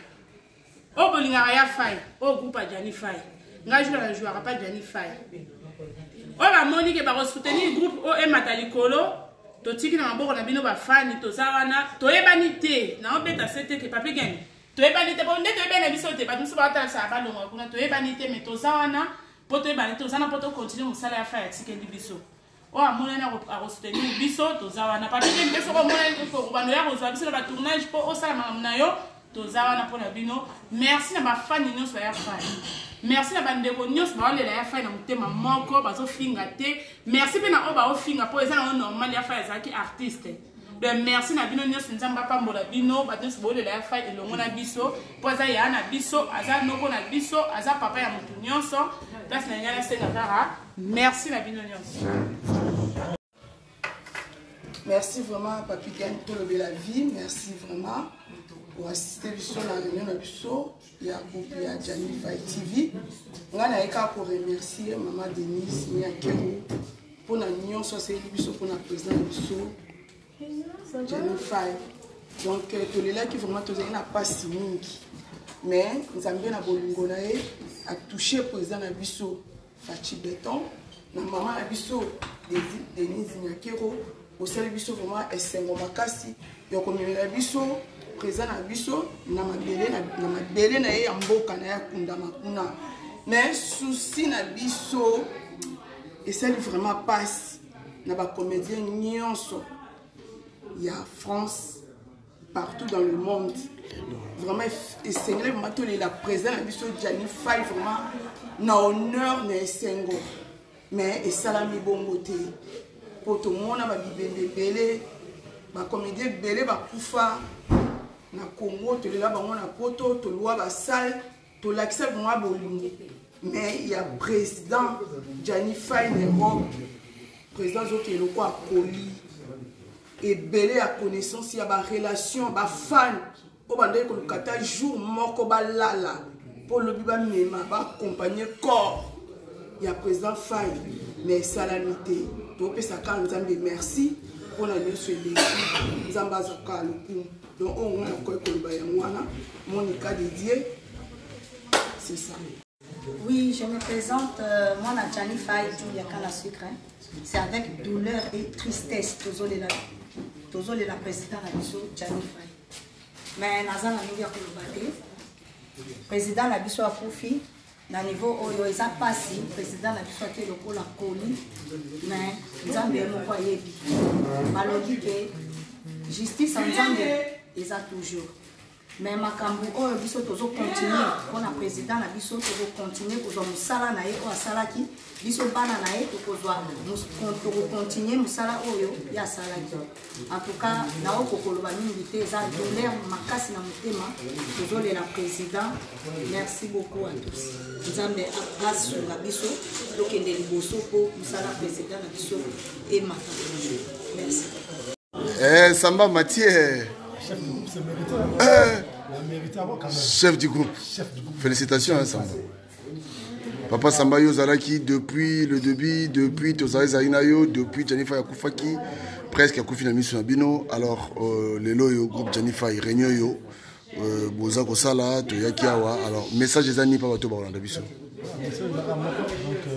o bolinga ya faille o groupe a Jani faille nga Julia na jouera pas Jani faille o ba moni ke ba ko soutenir groupe o e matalikolo to tiki na maboko na bino ba fani to zawana to yebani te na obeta sete ke Papi Gagne to yebani te bon nde to yebana biso te ba biso ba ta sa ba longa kuna to yebani te mais to zawana poto yebani to zana poto continuer musala ya faille tikendi biso o amona na a soutenir biso to zawana Papi Gagne biso ko mona ko bano ya ko zwa biso ba tournage po o sala na yo to zawana pona bino merci na ba fani nyonso ya faille. Merci na bandeko nyos ba olela ya faille na mutema moko bazo finga te. Merci pe na oba o finga po eza na normal ya faille zaki artiste. Ben merci na bino nyos nzamba pambola bino ba nyos ba olela ya faille elongo na biso po za ya na biso aza noko na biso aza papa ya mutu nyonso place na ngala senga kara. Merci na bino nyos. Merci vraiment Papi Gagne Tolobe la vie, merci vraiment pour assister à la réunion de biso ya groupe ya Jani Faille TV. Nga na eka pour remercier maman Denise Miakero pour na nyonso c'est biso pour na président biso Jani Faille. Donc tolela qui vraiment tozali na passe mingi. Mais nzambe na bolingo na ye a touché président na biso Fachi Beton na maman na biso Denise Miakero au sein biso vraiment esengo makasi yo komemela biso présent na biso na mabele na ye ya mboka na ya kunda makuna mais souci na biso esali vraiment passe na ba comédien nyonso ya France partout dans le monde vraiment esengeli vraiment to la présent na biso Jani Faille vraiment na honneur na esengo mais esalami bongo te po to mona ba bibembe belé ba comédien belé ba kufa na Congo to lela bango na poto to loi ba salle to l'accepte moi bolingo mais il y a président Jani Faille Nero président Zoki Eloko a Koli et belé à connaissance, il y a une relation, un fan, pour le kata jour moko balala pour le biba mema ba accompagner corps. Il y a président Faye, mais salamité. Donc ça quand nous avons merci pour la nuit sur les nous avons bazaka le coup. Donc on a quoi que le bayamwana, Monica dédié, c'est ça. Oui, je me présente, moi, Nadjani Faye, Julia Kanasucre. C'est avec douleur et tristesse, toujours la présidente Nabiso, Jani Faye. Mais Nazan a mis à Kolobate, président Nabiso a Koufi, na niveau Oyo, ils ont passé, président Nabiso a été le coup la Koli, mais ils ont bien mon foyer. Alors, que justice en Zambie, ils ont toujours. Mais makambu oyo biso tozo continuer pour la président na biso tozo continuer kozwa musala na ye o asalaki biso bana na ye tokozwa continuer musala oyo ya asalaki. En tout cas na okokoloba mingi te eza douleur makasi na motema tozo le la président. Merci beaucoup à tous. Nzambe a place sur la biso tokende liboso po musala président na biso et makambu. Merci. Samba Mathieu. Chef du groupe, c'est mérité. Mérité avant quand même. Chef du groupe. Félicitations, hein, Samba. Papa Samba Yozalaki, depuis le début, depuis Tozare Zainayo, depuis Janifa Yakoufaki, presque Yakoufi Namisu Nabino. Alors, les loyaux, groupe Janifa, Réunion Yo, Boza Kosala, Toyakiawa. Alors, message des années, Papa Toba Rolanda Bisso. Donc,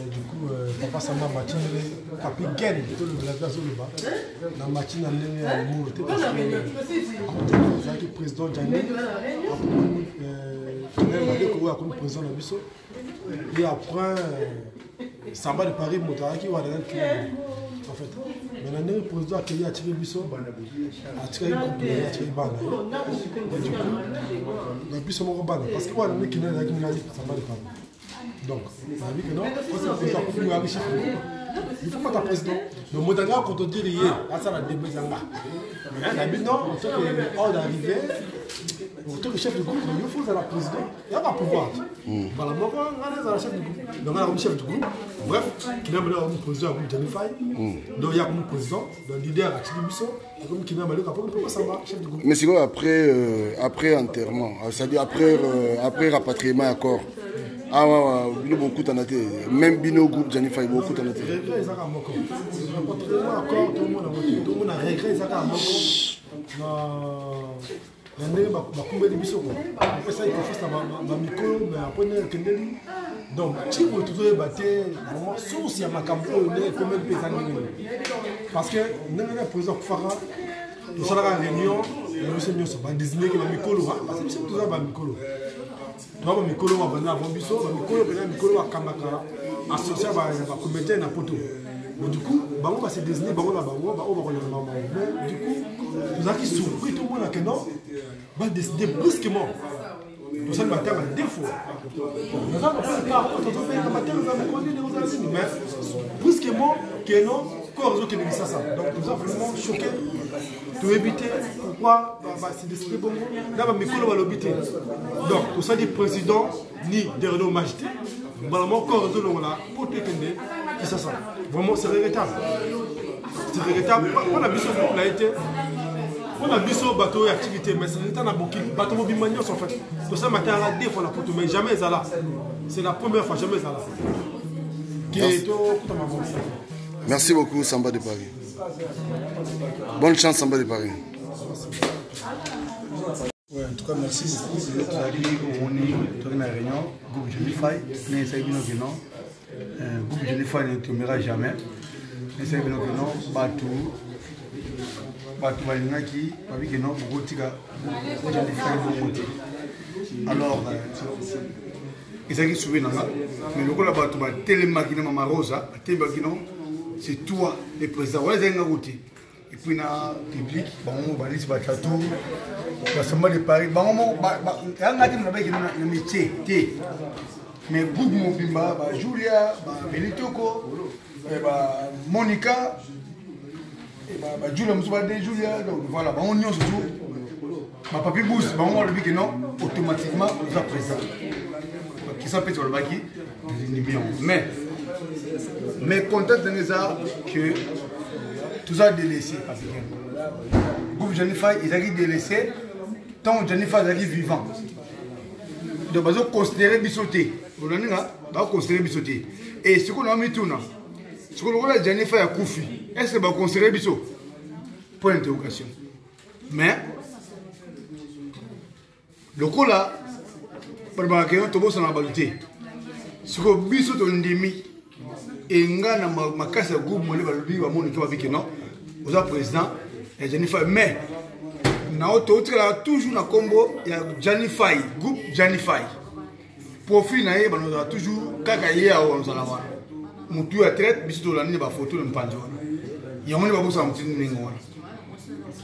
du coup, Papa Samba Matine, Papi Gen, tout le village de bas. La Matine, elle est morte parce que le président Djani a comme président de Bisso. Et après, Samba de Paris, Motaraki, ou à la en fait. Maintenant, le président a tiré Bisso, a tiré le groupe, a tiré Bana. Et du coup, il y a plus de Bana. Parce que moi, il y a qui n'a pas Samba de Paris. Donc, ça veut dire que non, quand c'est le président qui a riche, il faut pas être président. Le Modanga, quand on dit rien, ça va débattre. Mais d'habitude, non, en tant qu'ordre d'arrivée, en tant que chef de groupe, il faut être la président, il n'y a pas de pouvoir. Voilà, moi, on est la chef du groupe. Donc, on a un chef du groupe, bref, qui n'a pas un président du groupe Janify. Donc, il y a un président, le leader Achille Bisson, et comme qui n'a pas un chef du groupe. Mais c'est quoi après enterrement, c'est-à-dire après rapatriement à corps? Ah ouais, bino beaucoup en été. Même bino groupe Janifa beaucoup en été. Regret ils ont encore. Rapatriement encore tout le monde a regret ils ont encore. Na ndenge bakumbeli biso ko. Après ça il faut ça ba mikolo mais après kendeli. Donc tu peux toujours battre vraiment source ya makambo ne comme pesa ndenge. Parce que ndenge président Fara tout ça la réunion, le monsieur Nyoso ba désigner que ba mikolo parce que c'est toujours ba mikolo. Donc, les mikolo va venir avant biso, les mikolo venir mikolo va kamaka associé à la communauté na poto. Mais du coup, bango va se désigner bango na bango, ba on va le maman. Mais du coup, nous avons surpris tout le monde que non, va décider brusquement. Nous sommes matin à défaut. Nous avons fait pas tout matin nous avons connu nous avons mais brusquement que non, corps qui ne dit ça. Donc nous avons vraiment choqué. Pour éviter pourquoi c'est décidé bon là va mikolo va l'obiter donc tout ça dit président ni dernier majité vraiment encore de là pour te connaître c'est ça vraiment c'est regrettable on a vu ce l'a été on a vu ce bateau et activité mais c'est l'état na beaucoup bateau bimagnon en fait tout ça matin à la deux fois la photo mais jamais ça là c'est la première fois jamais ça là merci beaucoup Samba de Paris. Bonne chance Samba de Paris. Ouais, en tout cas, merci beaucoup. C'est notre avis au Moni, tourné à la réunion, groupe Janify, mais ça y est, non. Groupe Janify ne tombera jamais. Mais ça y est, non, Batou, Balinaki, avec que non, Bogotika, Janify, alors, ils ont sauvé Nanga, mais le coup là-bas, tu vas télémarquer Mama Rosa, c'est toi, le président. Voilà, c'est une route. Et puis, dans le public, on va aller sur le château, on va de Paris. On va aller dans métier. Mais beaucoup de Mobimba, Julia, Benitoko, Monica, Julia, donc voilà, on y a surtout. Papi Bousse, on va dire que non, automatiquement, on va présent. Qui s'appelle sur le baki, mais Mais content de ça que tout ça délaissé. Le groupe Jennifer, ils arrivent délaissé tant Jennifer arrive vivant. Donc, ils ont considéré Bissoté. Vous avez considéré Bissoté. Et ce qu'on a mis tout, ce qu'on a Jennifer à Koufi, est-ce que vous considérez Bissot? Point d'interrogation. Mais, le coup là, pour le question, tout le monde s'en a baluté. Ce que Bissot a dit, et nga na makasa groupe mo le balobi ba moni kwa biki non aux président et Jennifer mais na auto là toujours na combo ya Jennifer groupe Jennifer profil na ye ba no toujours kaka ye a on sala wa mutu ya traite biso la ni ba photo le mpanjo ya moni ba bosa mutini ningo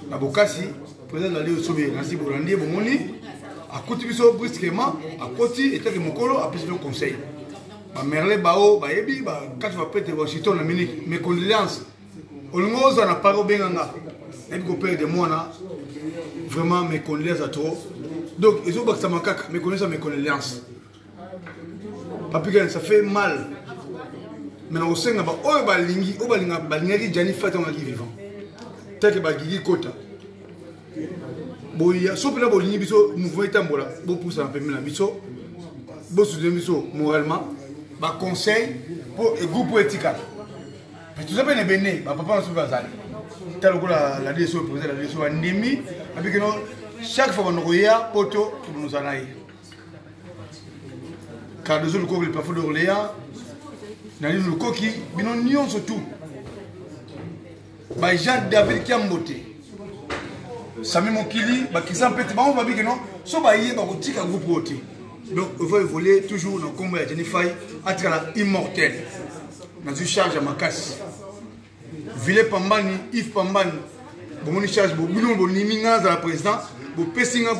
na bokasi président la leo sobe na si bolandi bo moni a côté biso brusquement à côté était que mokolo a pris le conseil. Merle bao baebi ba quand tu vas péter Washington la minute mes condoléances on nous a pas benganga et puis père de moi na vraiment mes condoléances à trop donc ils ont baksa makaka mes condoléances papi ça fait mal maintenant au senga ba o ba lingi o ba linga ba lingi Jennifer ton qui vivant tel que ba gigi kota boya sopi na bo lingi biso mouvement etambola bo poussa un peu na biso bo soutenir biso moralement. Ba conseil pour le groupe éthical. Tout ça bien béné, ba papa nous bazali. Tel que la DSO posé la DSO endémie avec que chaque fois on reya poto pour nous anaï. Car deux autres le parfum d'Orléans na le coquille bino nion surtout. Ba Jean David Kiamboté. Sami Mokili ba kisan petit ba on va dire que non, so ba yé ba kotika groupe oti. Donc, il faut évoluer toujours dans le combat de Jennifer à travers immortel. Dans une charge à ma casse. Ville Pambani, Yves Pambani, bon, charge, bon, bon, niminga dans la présidence, bon, pessinga,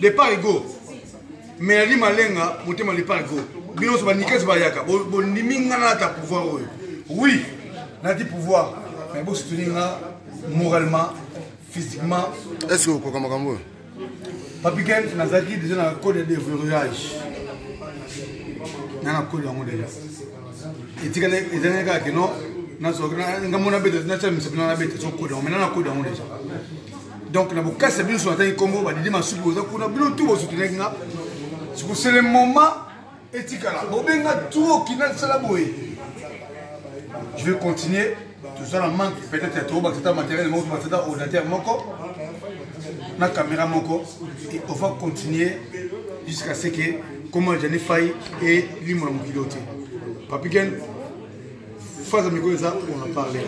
départ égaux. Mais elle dit malenga, monter ma départ égaux. Bino se banique se bayaka, bon, niminga n'a pas pouvoir. Oui, n'a pas pouvoir. Mais bon, soutenir moralement, physiquement. Est-ce que vous pouvez comprendre? Papi Ken, Nazaki déjà dans le code de verrouillage. Dans le code de déjà. Et tu connais les années que non, on a bête, donc na boka c'est bien sur la Congo, ba dit ma supposer qu'on a bien tout soutenir nga. C'est le moment éthique là. Bobenga tout qui n'a sala boy. Je vais continuer tout ça la manque peut-être trop parce que c'est matériel mon ordinateur moko. La caméra moko et on va continuer jusqu'à ce que comment Jennifer et lui mon pilote. Papi Ken, face à mes ça on en parlera.